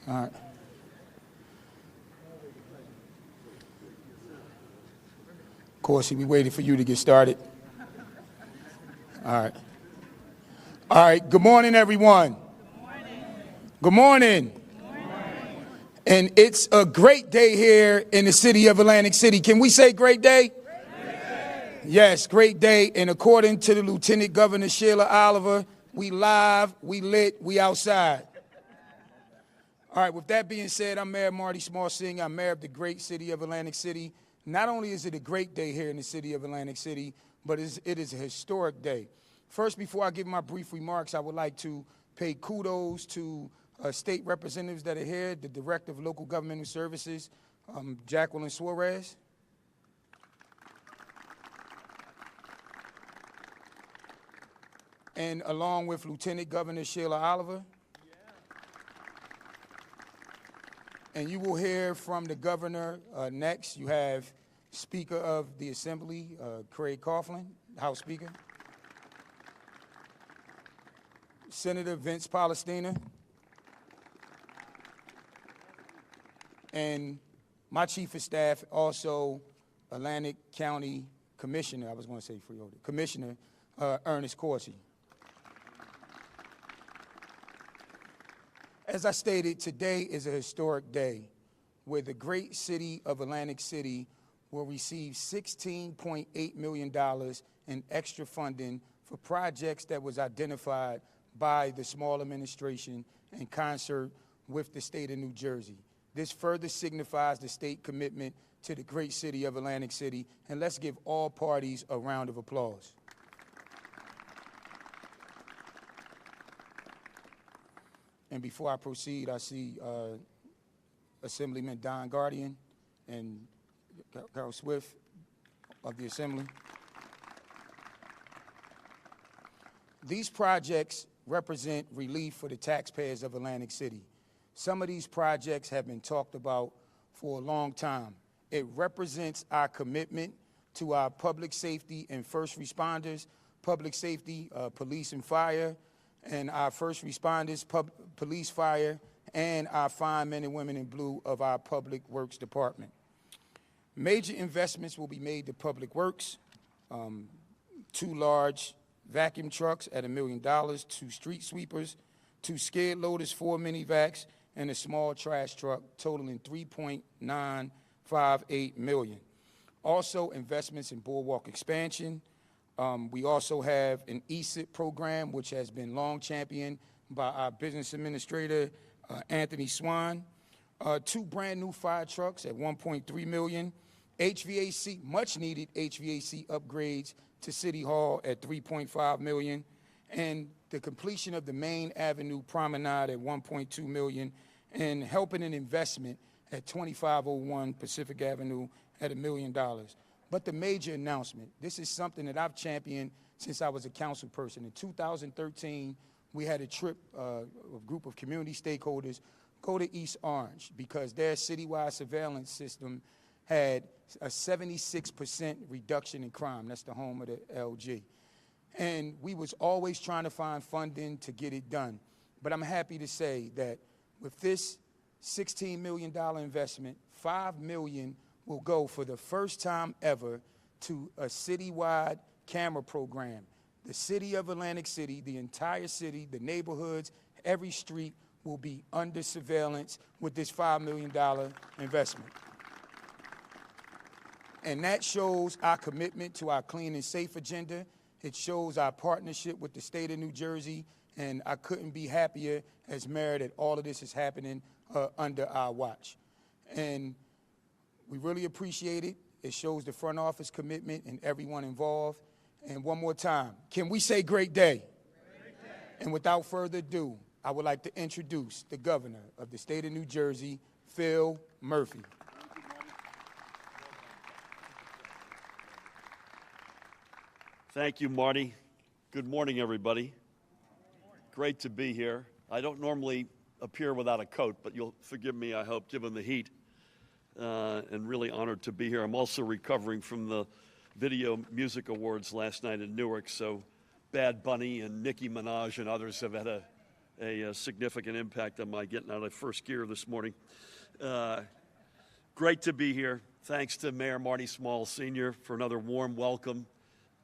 All right. Of course, we waited for you to get started. All right. All right. Good morning, everyone. Good morning. And it's a great day here in the city of Atlantic City. Can we say great day? Great day. Yes, great day. And according to the Lieutenant Governor Sheila Oliver, we live, we lit, we outside. All right, with that being said, I'm Mayor Marty Small-Sing. I'm mayor of the great city of Atlantic City. Not only is it a great day here in the city of Atlantic City, but it is a historic day. First, before I give my brief remarks, I would like to pay kudos to state representatives that are here, the Director of Local Governmental Services, Jacqueline Suarez. And along with Lieutenant Governor Sheila Oliver. And you will hear from the governor next. You have Speaker of the Assembly, Craig Coughlin, House Speaker. Senator Vince Palestina. And my chief of staff, also Atlantic County Commissioner, I was going to say Freeholder, Commissioner Ernest Coursey. As I stated, today is a historic day where the great city of Atlantic City will receive $16.8 million in extra funding for projects that was identified by the small administration in concert with the state of New Jersey. This further signifies the state commitment to the great city of Atlantic City, and let's give all parties a round of applause. And before I proceed, I see Assemblyman Don Guardian and Carol Swift of the Assembly. These projects represent relief for the taxpayers of Atlantic City. Some of these projects have been talked about for a long time. It represents our commitment to our public safety and first responders, public safety, police and fire, and our first responders, police, fire, and our fine men and women in blue of our Public Works Department. Major investments will be made to Public Works, 2 large vacuum trucks at $1 million, 2 street sweepers, 2 skid loaders, 4 mini vacs, and a small trash truck totaling $3.958 million. Also, investments in boardwalk expansion. We also have an ESIP program, which has been long championed by our business administrator, Anthony Swan. 2 brand new fire trucks at $1.3 million. HVAC, much needed HVAC upgrades to City Hall at $3.5 million. And the completion of the Main Avenue Promenade at $1.2 million, and helping an investment at 2501 Pacific Avenue at $1 million. But the major announcement, this is something that I've championed since I was a council person. In 2013, we had a trip, a group of community stakeholders, go to East Orange because their citywide surveillance system had a 76% reduction in crime. That's the home of the LG. And we was always trying to find funding to get it done. But I'm happy to say that with this $16 million investment, $5 million will go for the first time ever to a citywide camera program. The city of Atlantic City, the entire city, the neighborhoods, every street will be under surveillance with this $5 million investment. And that shows our commitment to our clean and safe agenda. It shows our partnership with the state of New Jersey, and I couldn't be happier as mayor that all of this is happening under our watch. And we really appreciate it. It shows the front office commitment and everyone involved. And one more time, can we say great day? Great day. And without further ado, I would like to introduce the governor of the state of New Jersey, Phil Murphy. Thank you, Marty. Good morning, everybody. Great to be here. I don't normally appear without a coat, but you'll forgive me, I hope, given the heat, and really honored to be here. I'm also recovering from the Video Music Awards last night in Newark, so Bad Bunny and Nicki Minaj and others have had a a significant impact on my getting out of first gear this morning. Great to be here. Thanks to Mayor Marty Small Sr. for another warm welcome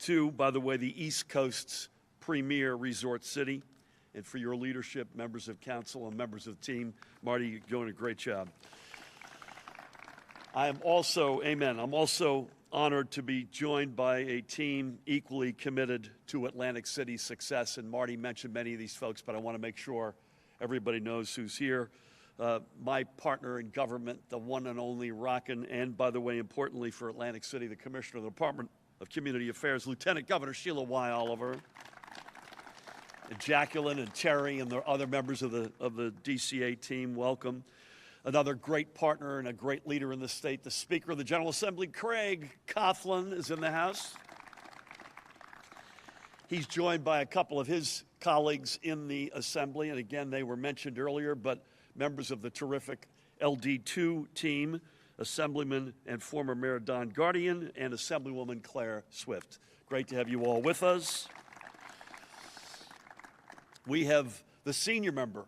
to, by the way, the East Coast's premier resort city, and for your leadership, members of council and members of the team. Marty, you're doing a great job. I'm also honored to be joined by a team equally committed to Atlantic City's success. And Marty mentioned many of these folks, but I want to make sure everybody knows who's here. My partner in government, the one and only rockin', and by the way, importantly for Atlantic City, the Commissioner of the Department of Community Affairs, Lieutenant Governor Sheila Y. Oliver, and Jacqueline and Terry and the other members of the DCA team, welcome. Another great partner and a great leader in the state, the Speaker of the General Assembly, Craig Coughlin, is in the house. He's joined by a couple of his colleagues in the Assembly, and again, they were mentioned earlier, but members of the terrific LD2 team, Assemblyman and former Mayor Don Guardian, and Assemblywoman Claire Swift. Great to have you all with us. We have the senior member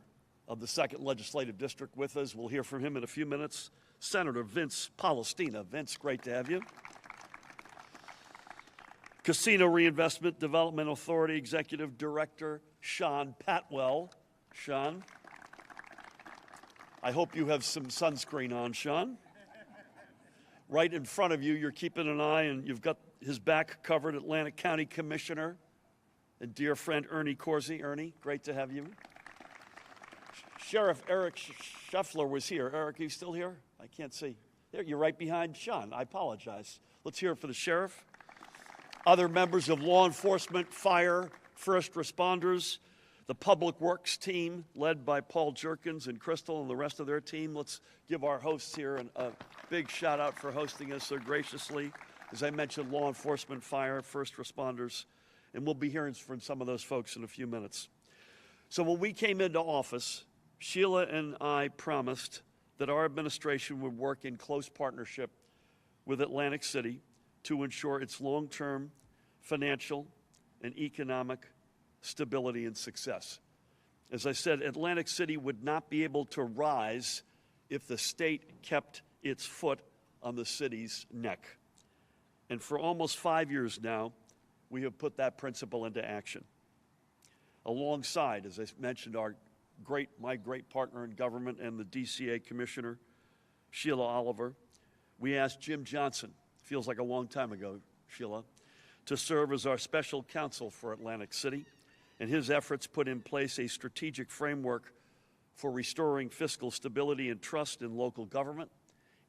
of the 2nd Legislative District with us. We'll hear from him in a few minutes. Senator Vince Palestina. Vince, great to have you. Casino Reinvestment Development Authority Executive Director Sean Patwell. Sean, I hope you have some sunscreen on, Sean. Right in front of you, you're keeping an eye, and you've got his back covered, Atlantic County Commissioner and dear friend Ernie Corsi. Ernie, great to have you. Sheriff Eric Scheffler was here. Eric, are you still here? I can't see. There, you're right behind Sean. I apologize. Let's hear it for the sheriff. Other members of law enforcement, fire, first responders, the public works team led by Paul Jerkins and Crystal and the rest of their team. Let's give our hosts here a big shout out for hosting us so graciously. As I mentioned, law enforcement, fire, first responders, and we'll be hearing from some of those folks in a few minutes. So when we came into office, Sheila and I promised that our administration would work in close partnership with Atlantic City to ensure its long-term financial and economic stability and success. As I said, Atlantic City would not be able to rise if the state kept its foot on the city's neck. And for almost 5 years now, we have put that principle into action. Alongside, as I mentioned, my great partner in government and the DCA Commissioner, Sheila Oliver, we asked Jim Johnson, feels like a long time ago, Sheila, to serve as our special counsel for Atlantic City, and his efforts put in place a strategic framework for restoring fiscal stability and trust in local government,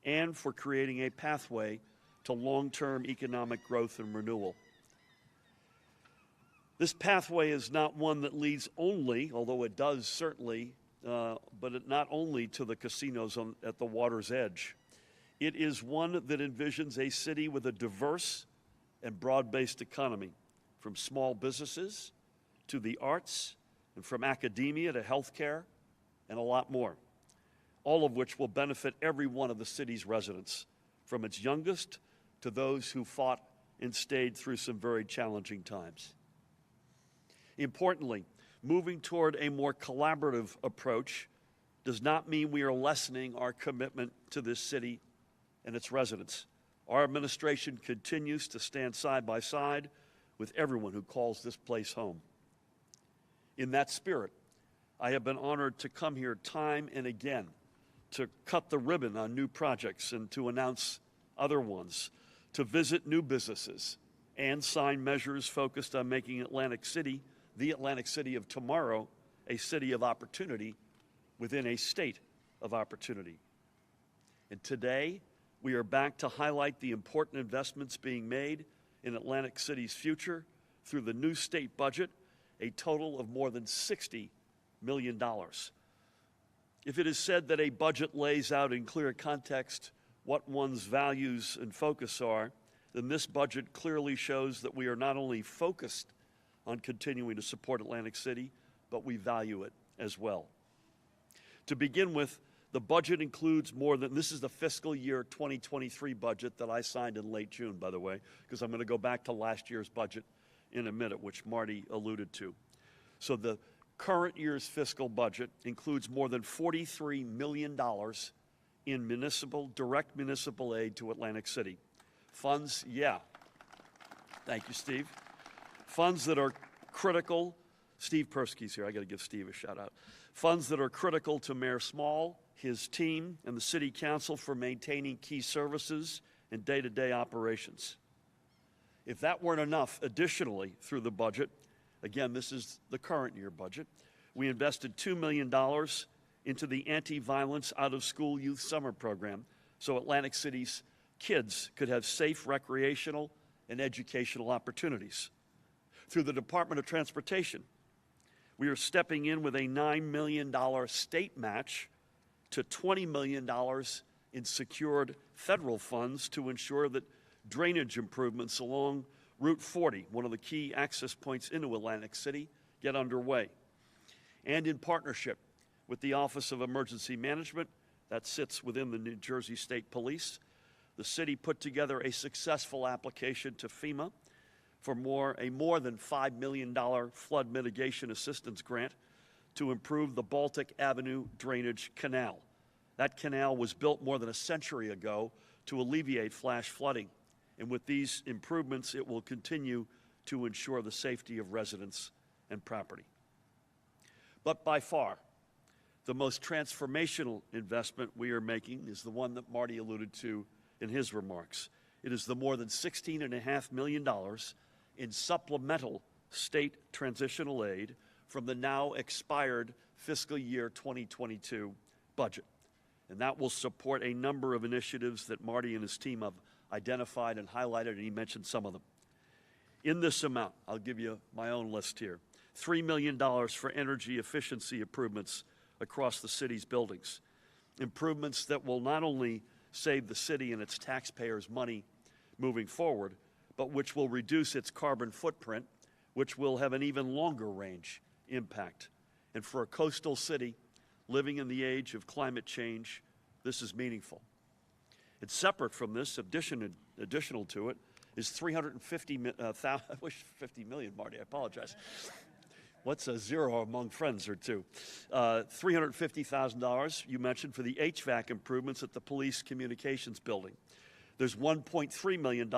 and for creating a pathway to long-term economic growth and renewal. This pathway is not one that leads only, although it does certainly, but not only to the casinos at the water's edge. It is one that envisions a city with a diverse and broad-based economy, from small businesses to the arts, and from academia to healthcare, and a lot more, all of which will benefit every one of the city's residents, from its youngest to those who fought and stayed through some very challenging times. Importantly, moving toward a more collaborative approach does not mean we are lessening our commitment to this city and its residents. Our administration continues to stand side by side with everyone who calls this place home. In that spirit, I have been honored to come here time and again to cut the ribbon on new projects and to announce other ones, to visit new businesses and sign measures focused on making Atlantic City, the Atlantic City of tomorrow, a city of opportunity within a state of opportunity. And today, we are back to highlight the important investments being made in Atlantic City's future through the new state budget, a total of more than $60 million. If it is said that a budget lays out in clear context what one's values and focus are, then this budget clearly shows that we are not only focused on continuing to support Atlantic City, but we value it as well. To begin with, the budget includes more than, this is the fiscal year 2023 budget that I signed in late June, by the way, because I'm going to go back to last year's budget in a minute, which Marty alluded to. So the current year's fiscal budget includes more than $43 million in direct municipal aid to Atlantic City. Funds, yeah. Thank you, Steve. Funds that are critical. Steve Persky's here. I got to give Steve a shout out. Funds that are critical to Mayor Small, his team, and the City Council for maintaining key services and day-to-day operations. If that weren't enough, additionally, through the budget, again, this is the current year budget, we invested $2 million into the Anti-Violence Out-of-School Youth Summer Program so Atlantic City's kids could have safe recreational and educational opportunities. Through the Department of Transportation, we are stepping in with a $9 million state match to $20 million in secured federal funds to ensure that drainage improvements along Route 40, one of the key access points into Atlantic City, get underway. And in partnership with the Office of Emergency Management, that sits within the New Jersey State Police, the city put together a successful application to FEMA for a more than $5 million flood mitigation assistance grant to improve the Baltic Avenue Drainage Canal. That canal was built more than a century ago to alleviate flash flooding. And with these improvements, it will continue to ensure the safety of residents and property. But by far, the most transformational investment we are making is the one that Marty alluded to in his remarks. It is the more than $16.5 million in supplemental state transitional aid from the now expired fiscal year 2022 budget. And that will support a number of initiatives that Marty and his team have identified and highlighted, and he mentioned some of them. In this amount, I'll give you my own list here. $3 million for energy efficiency improvements across the city's buildings. Improvements that will not only save the city and its taxpayers money moving forward, but which will reduce its carbon footprint, which will have an even longer range impact. And for a coastal city living in the age of climate change, this is meaningful. And separate from this, additional to it, is $350 million, Marty, I apologize. What's a zero among friends or two? $350,000, you mentioned, for the HVAC improvements at the police communications building. There's $1.3 million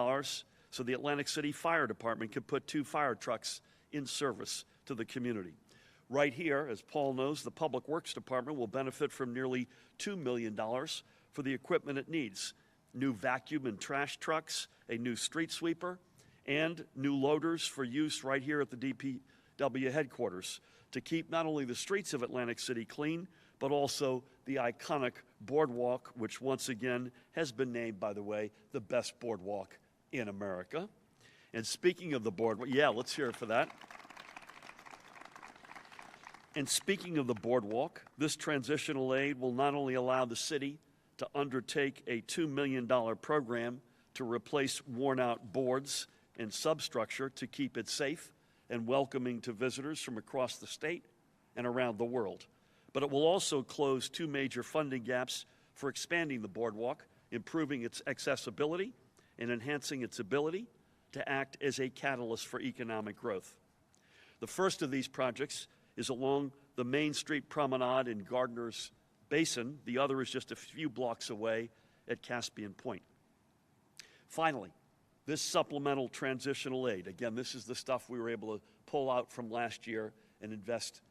so the Atlantic City Fire Department can put 2 fire trucks in service to the community. Right here, as Paul knows, the Public Works Department will benefit from nearly $2 million for the equipment it needs. New vacuum and trash trucks, a new street sweeper, and new loaders for use right here at the DPW headquarters to keep not only the streets of Atlantic City clean, but also the iconic boardwalk, which once again has been named, by the way, the best boardwalk in America. And speaking of the boardwalk, yeah, let's hear it for that. And speaking of the boardwalk, this transitional aid will not only allow the city to undertake a $2 million program to replace worn-out boards and substructure to keep it safe and welcoming to visitors from across the state and around the world, but it will also close 2 major funding gaps for expanding the boardwalk, improving its accessibility, and enhancing its ability to act as a catalyst for economic growth. The first of these projects is along the Main Street Promenade in Gardner's Basin. The other is just a few blocks away at Caspian Point. Finally, this supplemental transitional aid, again, this is the stuff we were able to pull out from last year and invest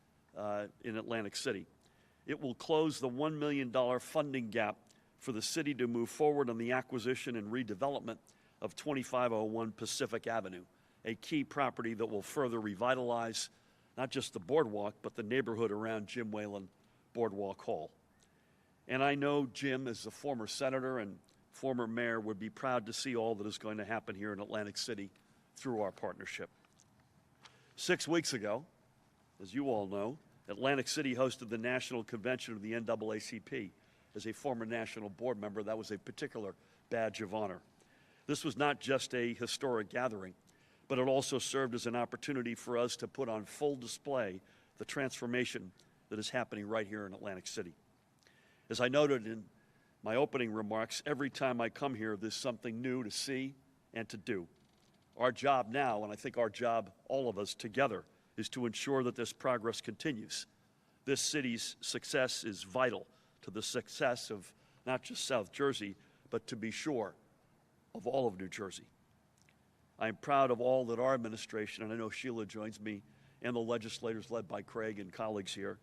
in Atlantic City. It will close the $1 million funding gap for the city to move forward on the acquisition and redevelopment of 2501 Pacific Avenue, a key property that will further revitalize not just the boardwalk, but the neighborhood around Jim Whalen Boardwalk Hall. And I know Jim, as a former senator and former mayor, would be proud to see all that is going to happen here in Atlantic City through our partnership. 6 weeks ago, as you all know, Atlantic City hosted the national convention of the NAACP. As a former national board member, that was a particular badge of honor. This was not just a historic gathering, but it also served as an opportunity for us to put on full display the transformation that is happening right here in Atlantic City. As I noted in my opening remarks, every time I come here, there's something new to see and to do. Our job now, and I think our job, all of us together, is to ensure that this progress continues. This city's success is vital to the success of not just South Jersey, but to be sure, of all of New Jersey. I am proud of all that our administration, and I know Sheila joins me, and the legislators led by Craig and colleagues here,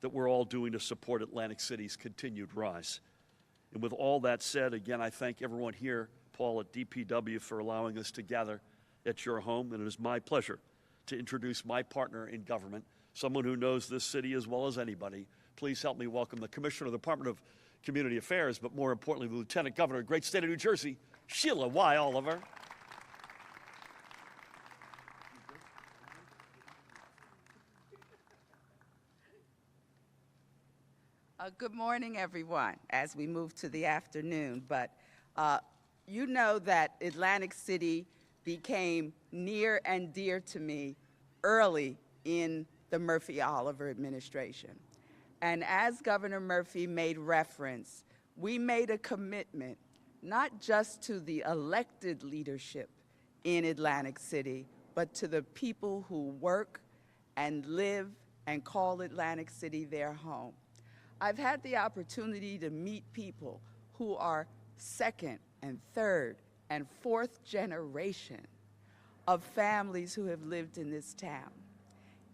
that we're all doing to support Atlantic City's continued rise. And with all that said, again, I thank everyone here, Paul, at DPW, for allowing us to gather at your home, and it is my pleasure to introduce my partner in government, someone who knows this city as well as anybody. Please help me welcome the Commissioner of the Department of Community Affairs, but more importantly, the Lieutenant Governor of the great state of New Jersey, Sheila Y. Oliver. Good morning, everyone, as we move to the afternoon. But you know that Atlantic City became near and dear to me early in the Murphy-Oliver administration. And as Governor Murphy made reference, we made a commitment not just to the elected leadership in Atlantic City, but to the people who work and live and call Atlantic City their home. I've had the opportunity to meet people who are second and third and fourth generation of families who have lived in this town.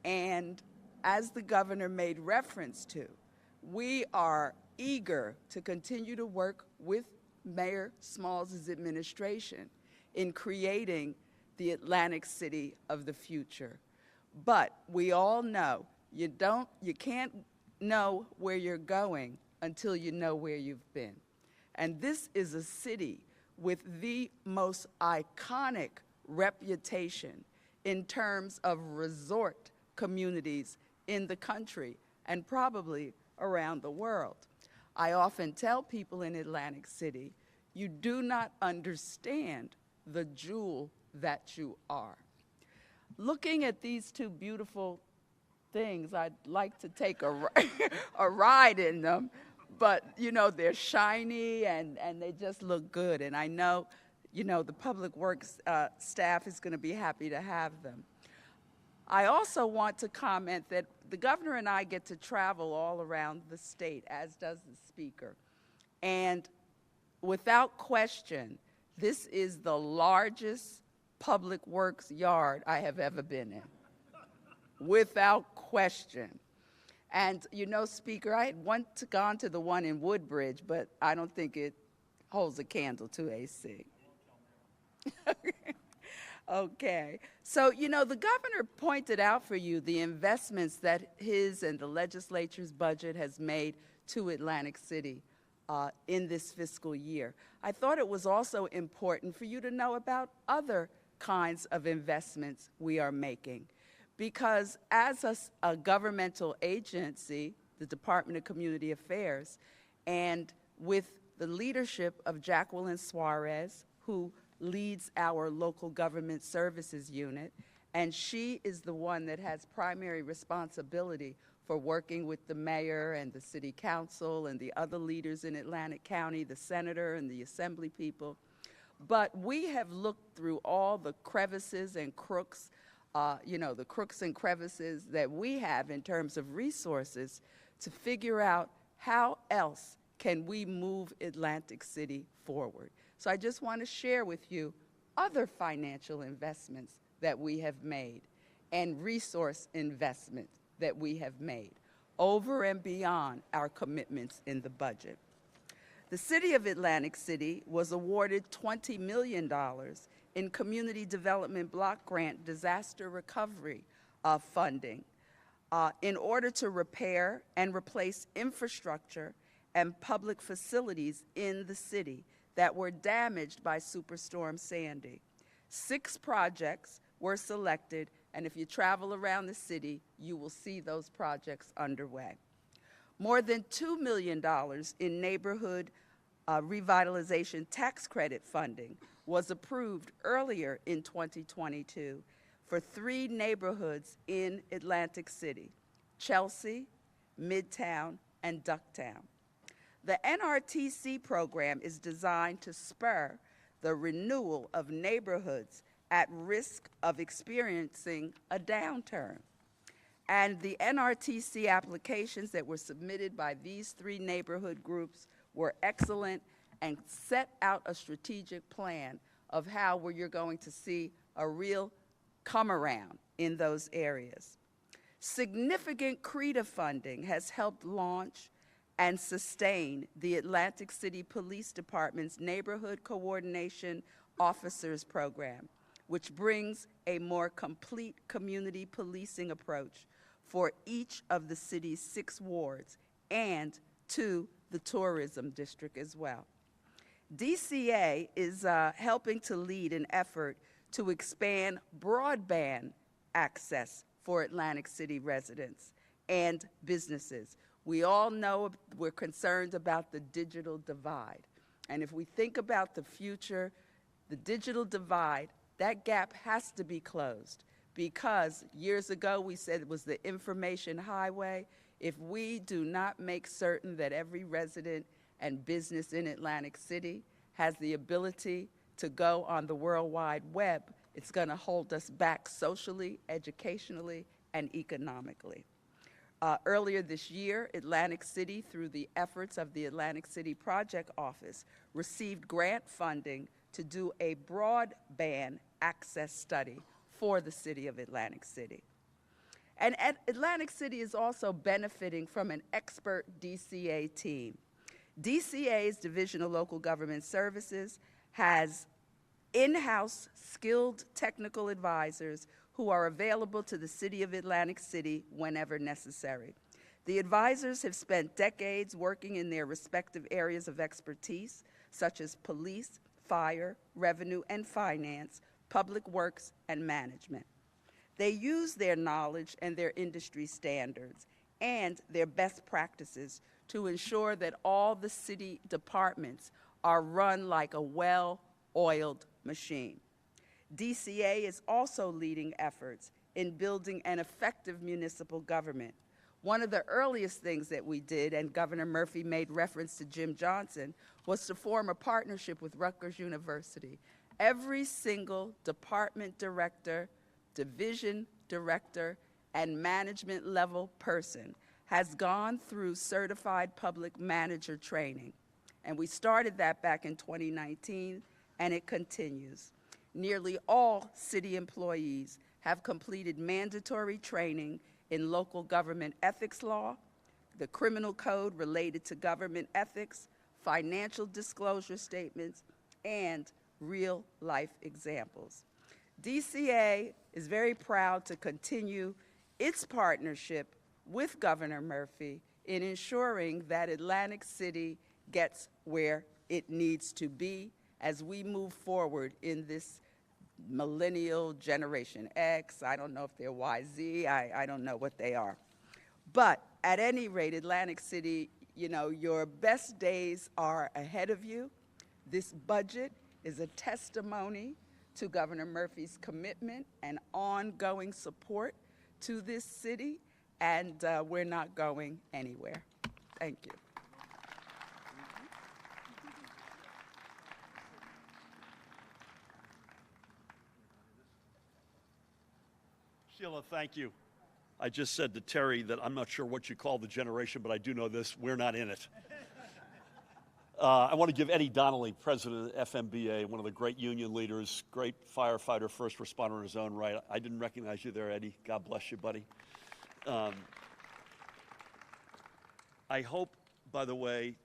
And as the governor made reference to, we are eager to continue to work with Mayor Smalls' administration in creating the Atlantic City of the future. But we all know you can't know where you're going until you know where you've been. And this is a city with the most iconic reputation in terms of resort communities in the country and probably around the world. I often tell people in Atlantic City, you do not understand the jewel that you are. Looking at these two beautiful things, I'd like to take a ride in them, but you know, they're shiny and they just look good. And I know, you know, the Public Works staff is going to be happy to have them. I also want to comment that the governor and I get to travel all around the state, as does the speaker. And without question, this is the largest public works yard I have ever been in. Without question. And you know, Speaker, I had once gone to the one in Woodbridge, but I don't think it holds a candle to AC. Okay. So, you know, the governor pointed out for you the investments that his and the legislature's budget has made to Atlantic City in this fiscal year. I thought it was also important for you to know about other kinds of investments we are making. Because as a governmental agency, the Department of Community Affairs, and with the leadership of Jacqueline Suarez, who leads our local government services unit, and she is the one that has primary responsibility for working with the mayor and the city council and the other leaders in Atlantic County, the senator and the assembly people. But we have looked through all the crevices and crooks, you know, the crooks and crevices that we have in terms of resources to figure out how else can we move Atlantic City forward. So I just want to share with you other financial investments that we have made and resource investments that we have made over and beyond our commitments in the budget. The City of Atlantic City was awarded $20 million in Community Development Block Grant disaster recovery funding in order to repair and replace infrastructure and public facilities in the city that were damaged by Superstorm Sandy. 6 projects were selected, and if you travel around the city, you will see those projects underway. More than $2 million in neighborhood revitalization tax credit funding was approved earlier in 2022 for 3 neighborhoods in Atlantic City: Chelsea, Midtown, and Ducktown. The NRTC program is designed to spur the renewal of neighborhoods at risk of experiencing a downturn. And the NRTC applications that were submitted by these 3 neighborhood groups were excellent and set out a strategic plan of how you're going to see a real come around in those areas. Significant CRETA funding has helped launch and sustain the Atlantic City Police Department's Neighborhood Coordination Officers Program, which brings a more complete community policing approach for each of the city's 6 wards and to the tourism district as well. DCA is helping to lead an effort to expand broadband access for Atlantic City residents and businesses. We all know we're concerned about the digital divide. And if we think about the future, the digital divide, that gap has to be closed, because years ago we said it was the information highway. If we do not make certain that every resident and business in Atlantic City has the ability to go on the World Wide Web, it's going to hold us back socially, educationally, and economically. Earlier this year, Atlantic City, through the efforts of the Atlantic City Project Office, received grant funding to do a broadband access study for the city of Atlantic City. And Atlantic City is also benefiting from an expert DCA team. DCA's Division of Local Government Services has in-house skilled technical advisors who are available to the city of Atlantic City whenever necessary. The advisors have spent decades working in their respective areas of expertise, such as police, fire, revenue and finance, public works, and management. They use their knowledge and their industry standards and their best practices to ensure that all the city departments are run like a well-oiled machine. DCA is also leading efforts in building an effective municipal government. One of the earliest things that we did, and Governor Murphy made reference to Jim Johnson, was to form a partnership with Rutgers University. Every single department director, division director, and management level person has gone through certified public manager training. And we started that back in 2019, and it continues. Nearly all city employees have completed mandatory training in local government ethics law, the criminal code related to government ethics, financial disclosure statements, and real-life examples. DCA is very proud to continue its partnership with Governor Murphy in ensuring that Atlantic City gets where it needs to be as we move forward in this millennial Generation X. I don't know if they're YZ. I don't know what they are. But at any rate, Atlantic City, you know, your best days are ahead of you. This budget is a testimony to Governor Murphy's commitment and ongoing support to this city, and we're not going anywhere. Thank you. Sheila, thank you. I just said to Terry that I'm not sure what you call the generation, but I do know this: we're not in it. I want to give Eddie Donnelly, president of FMBA, one of the great union leaders, great firefighter, first responder in his own right. I didn't recognize you there, Eddie. God bless you, buddy. I hope, by the way,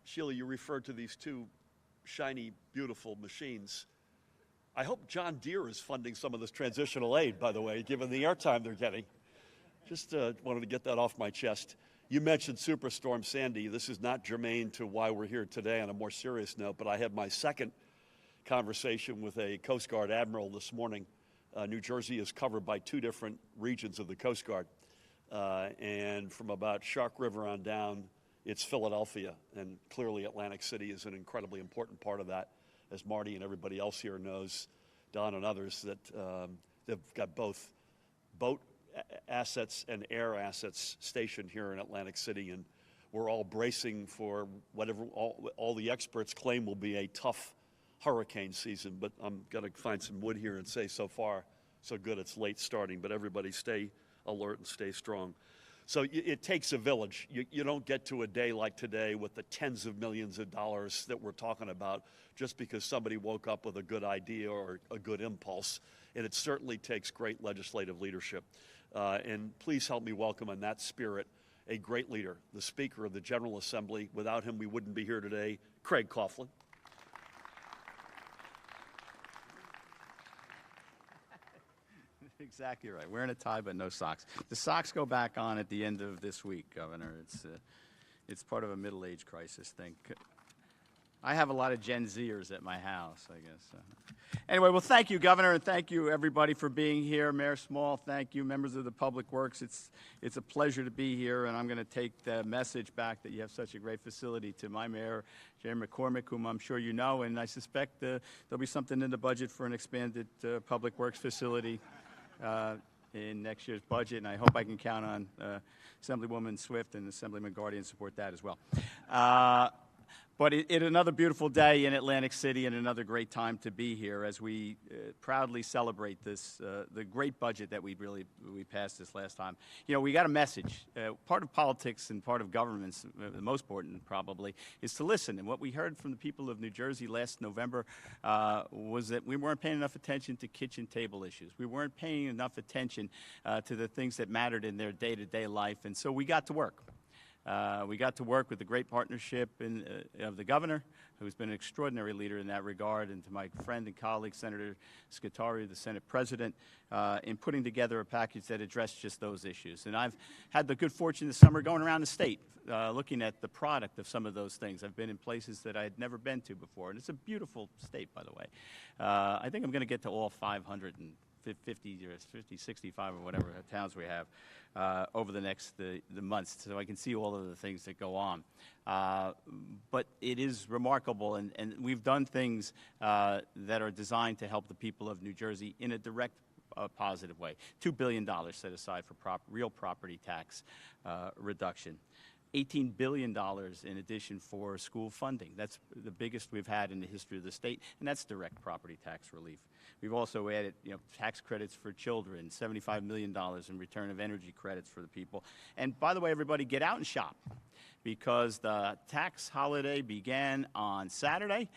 Sheila, you referred to these 2 shiny, beautiful machines. I hope John Deere is funding some of this transitional aid, by the way, given the airtime they're getting. Just wanted to get that off my chest. You mentioned Superstorm Sandy. This is not germane to why we're here today on a more serious note, but I had my second conversation with a Coast Guard admiral this morning. New Jersey is covered by 2 different regions of the Coast Guard. And from about Shark River on down, it's Philadelphia. And clearly Atlantic City is an incredibly important part of that, as Marty and everybody else here knows, Don and others, that they've got both boat assets and air assets stationed here in Atlantic City, and we're all bracing for whatever all the experts claim will be a tough hurricane season. But I'm going to find some wood here and say so far, so good it's late starting, but everybody stay alert and stay strong. So it takes a village. You don't get to a day like today with the tens of millions of dollars that we're talking about just because somebody woke up with a good idea or a good impulse. And it certainly takes great legislative leadership. And please help me welcome in that spirit a great leader, the Speaker of the General Assembly. Without him, we wouldn't be here today, Craig Coughlin. Exactly right. Wearing a tie but no socks. The socks go back on at the end of this week, Governor. It's part of a middle-age crisis thing. I have a lot of Gen Zers at my house, I guess. Anyway, well, thank you, Governor, and thank you, everybody, for being here. Mayor Small, thank you. Members of the Public Works, it's a pleasure to be here, and I'm going to take the message back that you have such a great facility to my mayor, Jerry McCormick, whom I'm sure you know, and I suspect there'll be something in the budget for an expanded Public Works facility in next year's budget, and I hope I can count on Assemblywoman Swift and Assemblyman Guardian to support that as well. But another beautiful day in Atlantic City and another great time to be here as we proudly celebrate this, the great budget that we passed this last time. You know, we got a message. Part of politics and part of governments, the most important probably, is to listen. And what we heard from the people of New Jersey last November was that we weren't paying enough attention to kitchen table issues. We weren't paying enough attention to the things that mattered in their day-to-day life. And so we got to work. We got to work with the great partnership of the governor, who's been an extraordinary leader in that regard, and to my friend and colleague, Senator Scutari, the Senate President, in putting together a package that addressed just those issues. And I've had the good fortune this summer going around the state, looking at the product of some of those things. I've been in places that I had never been to before, and it's a beautiful state, by the way. I think I'm going to get to all 550 or 50, 65 or whatever towns we have over the next the months, so I can see all of the things that go on. But it is remarkable, and we've done things that are designed to help the people of New Jersey in a direct positive way. $2 billion set aside for real property tax reduction. $18 billion in addition for school funding. That's the biggest we've had in the history of the state, and that's direct property tax relief. We've also added, tax credits for children, $75 million in return of energy credits for the people. And by the way, everybody, get out and shop, because the tax holiday began on Saturday.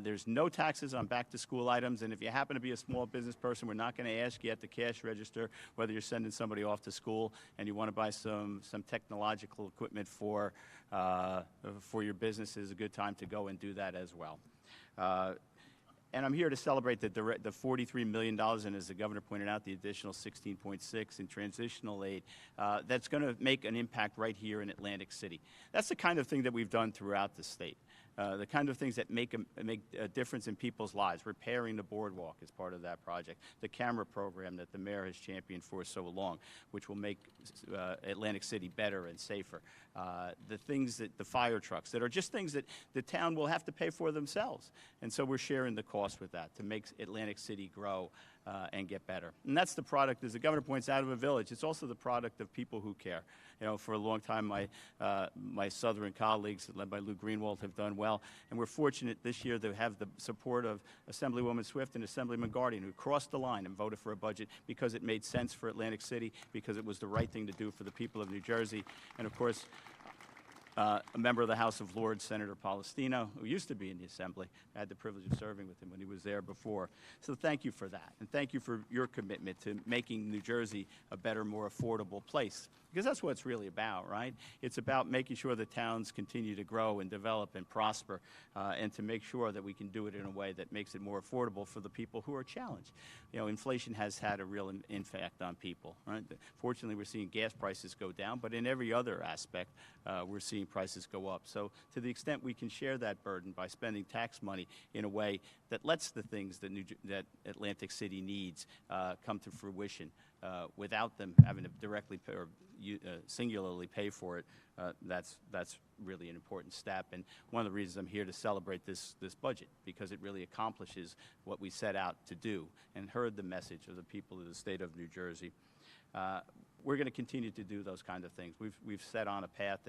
There's no taxes on back-to-school items, and if you happen to be a small business person, we're not going to ask you at the cash register whether you're sending somebody off to school and you want to buy some technological equipment for your business. Is a good time to go and do that as well. And I'm here to celebrate the $43 million, and as the governor pointed out, the additional $16.6 in transitional aid. That's going to make an impact right here in Atlantic City. That's the kind of thing that we've done throughout the state. The kind of things that make a difference in people's lives. Repairing the boardwalk is part of that project. The camera program that the mayor has championed for so long, which will make Atlantic City better and safer. The things that the fire trucks that are just things that the town will have to pay for themselves. And so we're sharing the cost with that to make Atlantic City grow and get better. And that's the product, as the governor points out, of a village. It's also the product of people who care. For a long time, my southern colleagues, led by Lou Greenwald, have done well. And we're fortunate this year to have the support of Assemblywoman Swift and Assemblyman Guardian, who crossed the line and voted for a budget because it made sense for Atlantic City, because it was the right thing to do for the people of New Jersey. And of course, a member of the House of Lords, Senator Palestino, who used to be in the Assembly. I had the privilege of serving with him when he was there before. So thank you for that, and thank you for your commitment to making New Jersey a better, more affordable place, because that's what it's really about, right? It's about making sure the towns continue to grow and develop and prosper, and to make sure that we can do it in a way that makes it more affordable for the people who are challenged. Inflation has had a real impact on people, right? Fortunately, we're seeing gas prices go down, but in every other aspect, we're seeing prices go up. So to the extent we can share that burden by spending tax money in a way that lets the things that Atlantic City needs come to fruition without them having to directly pay or singularly pay for it, that's really an important step. And one of the reasons I'm here to celebrate this budget, because it really accomplishes what we set out to do and heard the message of the people of the state of New Jersey. We're going to continue to do those kind of things. We've set on a path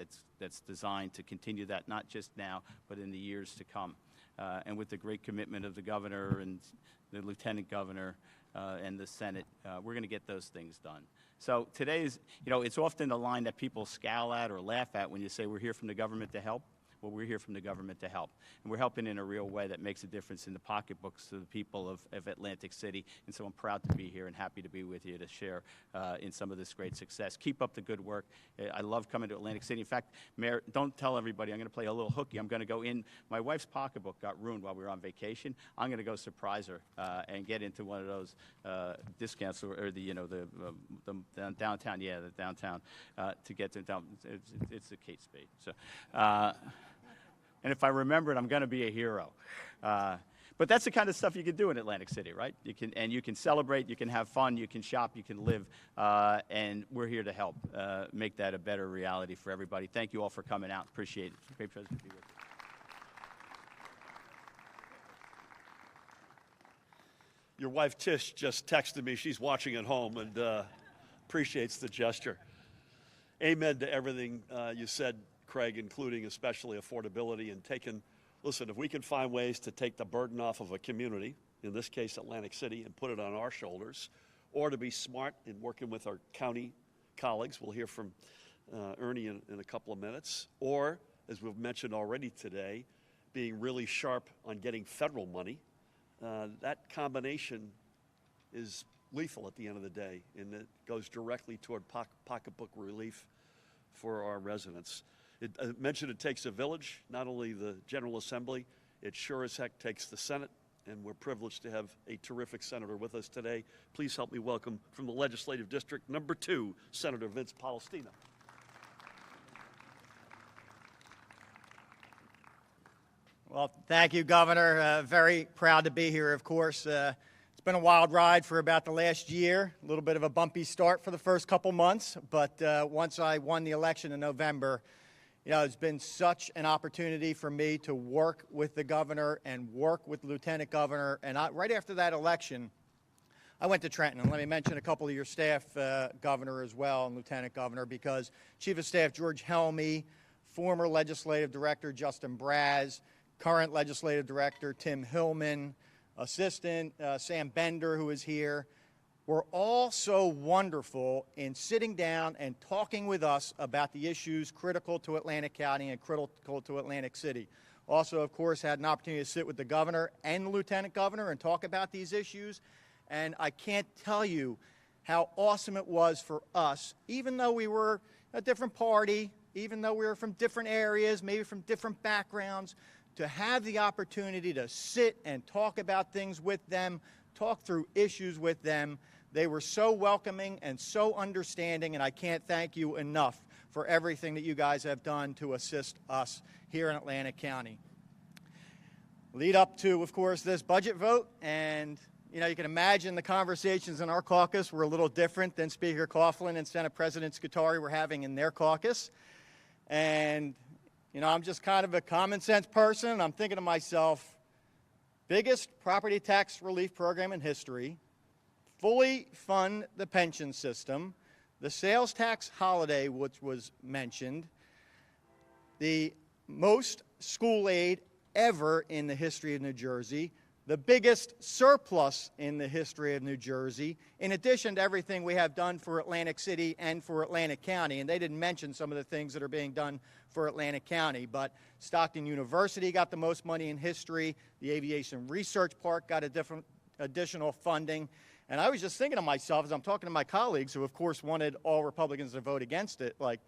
that's designed to continue that, not just now, but in the years to come. And with the great commitment of the governor and the lieutenant governor and the Senate, we're going to get those things done. So today's, it's often the line that people scowl at or laugh at when you say we're here from the government to help. Well, we're here from the government to help. And we're helping in a real way that makes a difference in the pocketbooks of the people of Atlantic City. And so I'm proud to be here and happy to be with you to share in some of this great success. Keep up the good work. I love coming to Atlantic City. In fact, Mayor, don't tell everybody. I'm going to play a little hooky. I'm going to go in. My wife's pocketbook got ruined while we were on vacation. I'm going to go surprise her and get into one of those discounts or the downtown, the downtown to get to down. It's the Kate Spade. So. And if I remember it, I'm going to be a hero. But that's the kind of stuff you can do in Atlantic City, right? You can celebrate, you can have fun, you can shop, you can live, and we're here to help make that a better reality for everybody. Thank you all for coming out. Appreciate it. It's a great pleasure to be with you. Your wife Tish just texted me. She's watching at home and appreciates the gesture. Amen to everything you said, Craig, including especially affordability and listen, if we can find ways to take the burden off of a community, in this case Atlantic City, and put it on our shoulders, or to be smart in working with our county colleagues, we'll hear from Ernie in a couple of minutes, or, as we've mentioned already today, being really sharp on getting federal money, that combination is lethal at the end of the day, and it goes directly toward pocketbook relief for our residents. I mentioned it takes a village, not only the General Assembly, it sure as heck takes the Senate, and we're privileged to have a terrific senator with us today. Please help me welcome from the Legislative District number 2, Senator Vince Palestina. Well, thank you, Governor. Very proud to be here, of course. It's been a wild ride for about the last year, a little bit of a bumpy start for the first couple months, but once I won the election in November, it's been such an opportunity for me to work with the governor and work with the lieutenant governor. And right after that election, I went to Trenton. And let me mention a couple of your staff, Governor, as well, and Lieutenant Governor, because Chief of Staff George Helmy, former Legislative Director Justin Braz, current Legislative Director Tim Hillman, Assistant Sam Bender, who is here, were all so wonderful in sitting down and talking with us about the issues critical to Atlantic County and critical to Atlantic City. Also, of course, had an opportunity to sit with the governor and the lieutenant governor and talk about these issues. And I can't tell you how awesome it was for us, even though we were a different party, even though we were from different areas, maybe from different backgrounds, to have the opportunity to sit and talk about things with them, talk through issues with them. They were so welcoming and so understanding, and I can't thank you enough for everything that you guys have done to assist us here in Atlantic County. Lead up to, of course, this budget vote, and you can imagine the conversations in our caucus were a little different than Speaker Coughlin and Senate President Scutari were having in their caucus. And, I'm just kind of a common sense person, and I'm thinking to myself, biggest property tax relief program in history, fully fund the pension system, the sales tax holiday, which was mentioned, the most school aid ever in the history of New Jersey, the biggest surplus in the history of New Jersey, in addition to everything we have done for Atlantic City and for Atlantic County. And they didn't mention some of the things that are being done for Atlantic County, but Stockton University got the most money in history, the Aviation Research Park got additional funding. And I was just thinking to myself, as I'm talking to my colleagues, who of course wanted all Republicans to vote against it, like,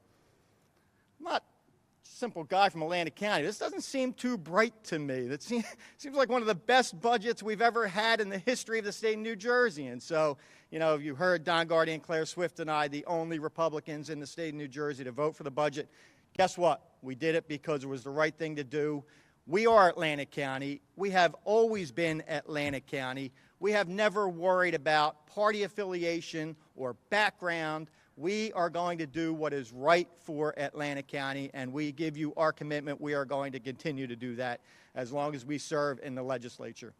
I'm not a simple guy from Atlantic County. This doesn't seem too bright to me. That seems like one of the best budgets we've ever had in the history of the state of New Jersey. And so, you heard Don Guardy and Claire Swift and I, the only Republicans in the state of New Jersey to vote for the budget. Guess what? We did it because it was the right thing to do. We are Atlantic County. We have always been Atlantic County. We have never worried about party affiliation or background. We are going to do what is right for Atlantic County, and we give you our commitment. We are going to continue to do that as long as we serve in the legislature.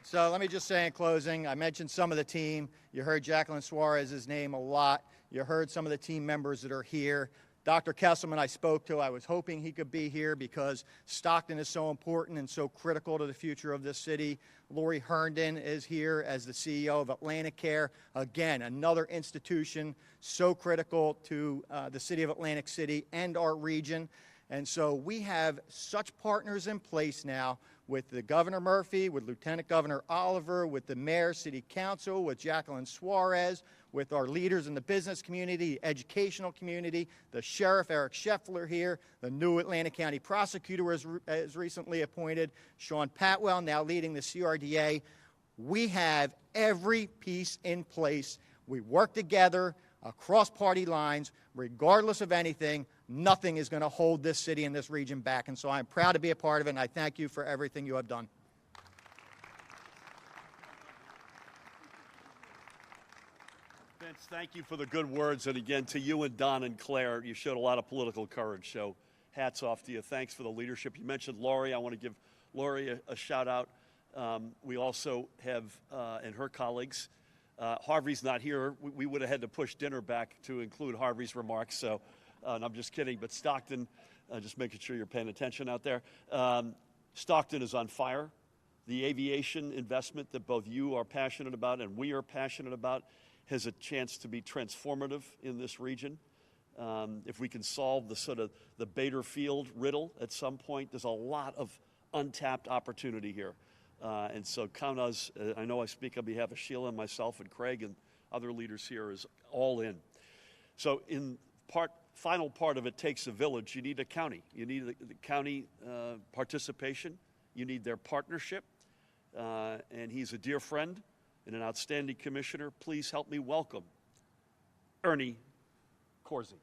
So let me just say in closing, I mentioned some of the team. You heard Jacqueline Suarez's name a lot. You heard some of the team members that are here. Dr. Kesselman I spoke to, I was hoping he could be here because Stockton is so important and so critical to the future of this city. Lori Herndon is here as the CEO of Atlantic Care. Again, another institution so critical to the city of Atlantic City and our region. And so we have such partners in place now with the Governor Murphy, with Lieutenant Governor Oliver, with the Mayor, City Council, with Jacqueline Suarez, with our leaders in the business community, the educational community, the Sheriff Eric Scheffler here, the new Atlantic County Prosecutor was recently appointed, Sean Patwell now leading the CRDA. We have every piece in place. We work together across party lines, regardless of anything. Nothing is going to hold this city and this region back. And so I'm proud to be a part of it, and I thank you for everything you have done. Vince, thank you for the good words. And again, to you and Don and Claire, you showed a lot of political courage. So hats off to you. Thanks for the leadership. You mentioned Lori. I want to give Lori a shout out. We also have, and her colleagues, Harvey's not here. We would have had to push dinner back to include Harvey's remarks. So and I'm just kidding. But Stockton, just making sure you're paying attention out there. Stockton is on fire. The aviation investment that both you are passionate about and we are passionate about has a chance to be transformative in this region. If we can solve the sort of the Bader Field riddle at some point, there's a lot of untapped opportunity here. And so count us, I know I speak on behalf of Sheila and myself and Craig and other leaders here, is all in. So in final part of It Takes a Village, you need a county. You need the county participation. You need their partnership. And he's a dear friend and an outstanding commissioner. Please help me welcome Ernie Corsi.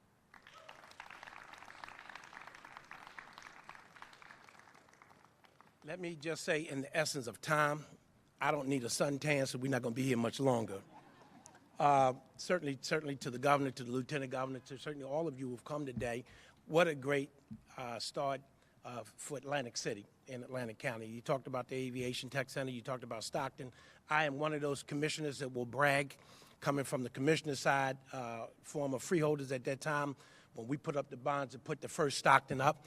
Let me just say, in the essence of time, I don't need a suntan, so we're not going to be here much longer. Certainly to the governor, to the lieutenant governor, to certainly all of you who have come today. What a great start for Atlantic City in Atlantic County. You talked about the Aviation Tech Center. You talked about Stockton. I am one of those commissioners that will brag, coming from the commissioner side, former freeholders at that time, when we put up the bonds and put the first Stockton up.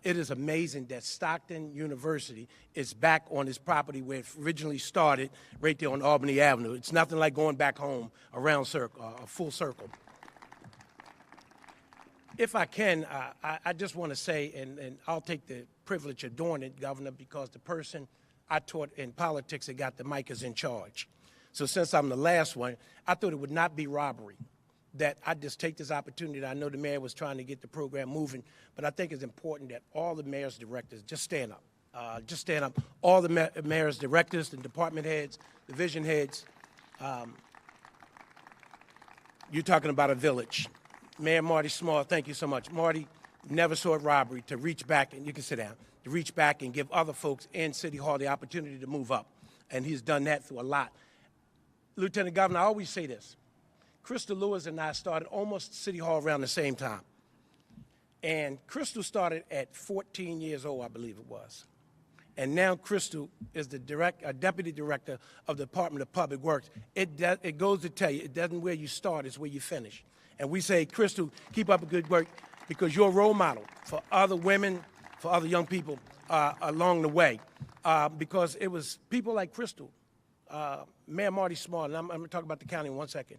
It is amazing that Stockton University is back on its property where it originally started, right there on Albany Avenue. It's nothing like going back home, a full circle. If I can, I just want to say, and I'll take the privilege of doing it, Governor, because the person I taught in politics that got the mic is in charge. So since I'm the last one, I thought it would not be robbery that I just take this opportunity. I know the mayor was trying to get the program moving, but I think it's important that all the mayor's directors just stand up. Just stand up. All the mayor's directors, the department heads, division heads. You're talking about a village. Mayor Marty Small, thank you so much. Marty never saw it robbery to reach back, and you can sit down, to reach back and give other folks in City Hall the opportunity to move up. And he's done that through a lot. Lieutenant Governor, I always say this. Crystal Lewis and I started almost City Hall around the same time. And Crystal started at 14 years old, I believe it was. And now Crystal is the deputy director of the Department of Public Works. It goes to tell you, it doesn't where you start, it's where you finish. And we say, Crystal, keep up a good work because you're a role model for other women, for other young people along the way. Because it was people like Crystal, Mayor Marty Small, and I'm going to talk about the county in 1 second,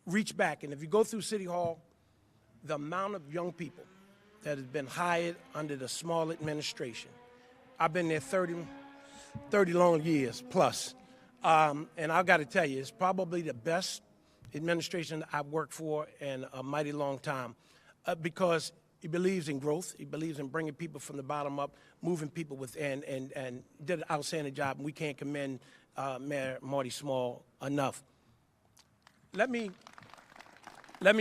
reach back. And if you go through City Hall, the amount of young people that has been hired under the Small administration, I've been there 30 long years plus. And I've got to tell you, it's probably the best administration I've worked for in a mighty long time because he believes in growth. He believes in bringing people from the bottom up, moving people within, and did an outstanding job. And we can't commend Mayor Marty Small enough. Let me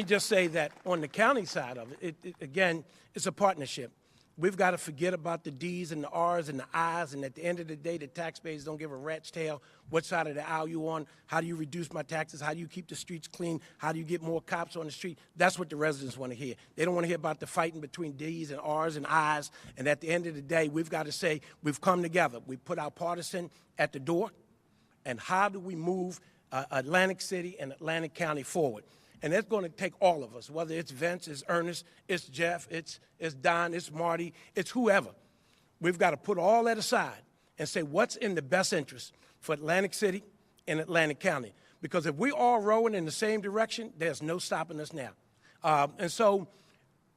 just say that on the county side of it, again, it's a partnership. We've got to forget about the D's and the R's and the I's, and at the end of the day, the taxpayers don't give a rat's tail what side of the aisle you on, how do you reduce my taxes, how do you keep the streets clean, how do you get more cops on the street. That's what the residents want to hear. They don't want to hear about the fighting between D's and R's and I's, and at the end of the day, we've got to say we've come together. We put our partisan at the door, and how do we move Atlantic City and Atlantic County forward? And that's going to take all of us, whether it's Vince, it's Ernest, it's Jeff, it's Don, it's Marty, it's whoever. We've got to put all that aside and say what's in the best interest for Atlantic City and Atlantic County. Because if we're all rowing in the same direction, there's no stopping us now. And so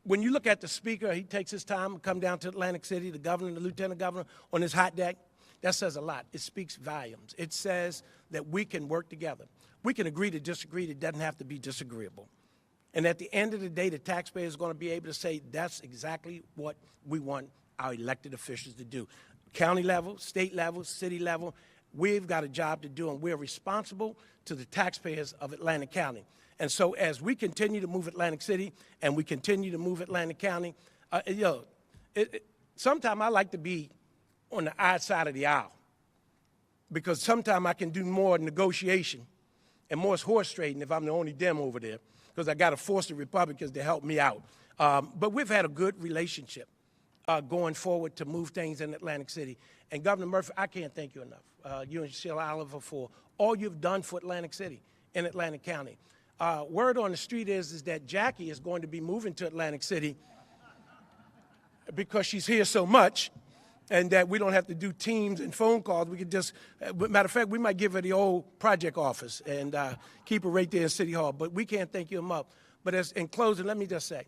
when you look at the speaker, he takes his time to come down to Atlantic City, the governor, the lieutenant governor, on his hot deck. That says a lot. It speaks volumes. It says that we can work together. We can agree to disagree. It doesn't have to be disagreeable. And at the end of the day, the taxpayer is going to be able to say that's exactly what we want our elected officials to do. County level, state level, city level, we've got a job to do, and we're responsible to the taxpayers of Atlantic County. And so as we continue to move Atlantic City and we continue to move Atlantic County, sometimes I like to be on the odd side of the aisle because sometimes I can do more negotiation and more horse trading if I'm the only Dem over there because I got to force the Republicans to help me out. But we've had a good relationship going forward to move things in Atlantic City. And Governor Murphy, I can't thank you enough, you and Sheila Oliver, for all you've done for Atlantic City and Atlantic County. Word on the street is that Jackie is going to be moving to Atlantic City because she's here so much and that we don't have to do teams and phone calls. We could just, matter of fact, we might give her the old project office and keep her right there in City Hall. But we can't thank you enough. But in closing, let me just say,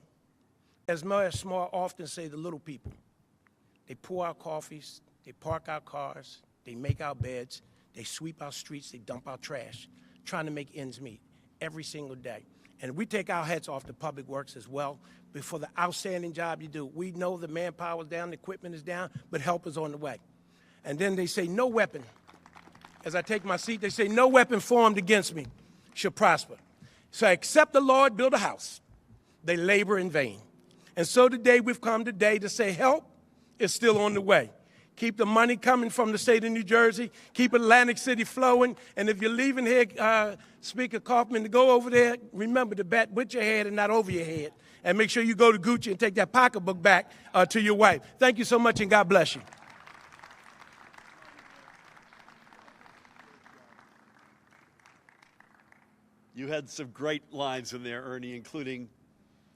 as Mayor Small often say, the little people, they pour our coffees, they park our cars, they make our beds, they sweep our streets, they dump our trash, trying to make ends meet every single day. And we take our hats off to Public Works as well for the outstanding job you do. We know the manpower is down, the equipment is down, but help is on the way. And then they say, no weapon. As I take my seat, they say, no weapon formed against me shall prosper. So except the Lord build a house, they labor in vain. And so today we've come today to say help is still on the way. Keep the money coming from the state of New Jersey. Keep Atlantic City flowing. And if you're leaving here, Speaker Kaufman, to go over there, remember to bat with your head and not over your head. And make sure you go to Gucci and take that pocketbook back to your wife. Thank you so much, and God bless you. You had some great lines in there, Ernie, including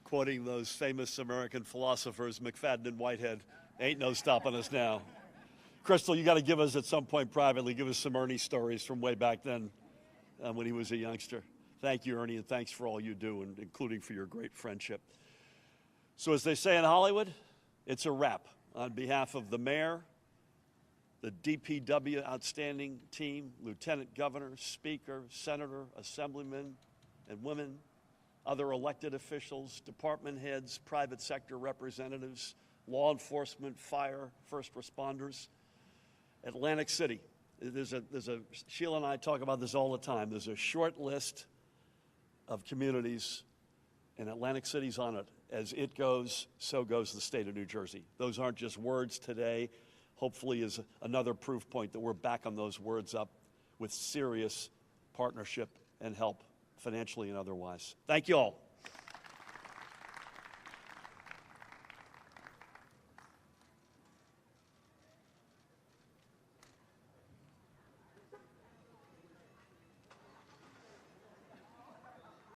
quoting those famous American philosophers, McFadden and Whitehead. Ain't no stopping us now. Crystal, you got to give us at some point privately, give us some Ernie stories from way back then when he was a youngster. Thank you, Ernie, and thanks for all you do, and including for your great friendship. So as they say in Hollywood, it's a wrap. On behalf of the mayor, the DPW outstanding team, lieutenant governor, speaker, senator, assemblymen and women, other elected officials, department heads, private sector representatives, law enforcement, fire, first responders. Atlantic City, Sheila and I talk about this all the time. There's a short list of communities, and Atlantic City's on it. As it goes, so goes the state of New Jersey. Those aren't just words today. Hopefully is another proof point that we're back on those words up with serious partnership and help, financially and otherwise. Thank you all.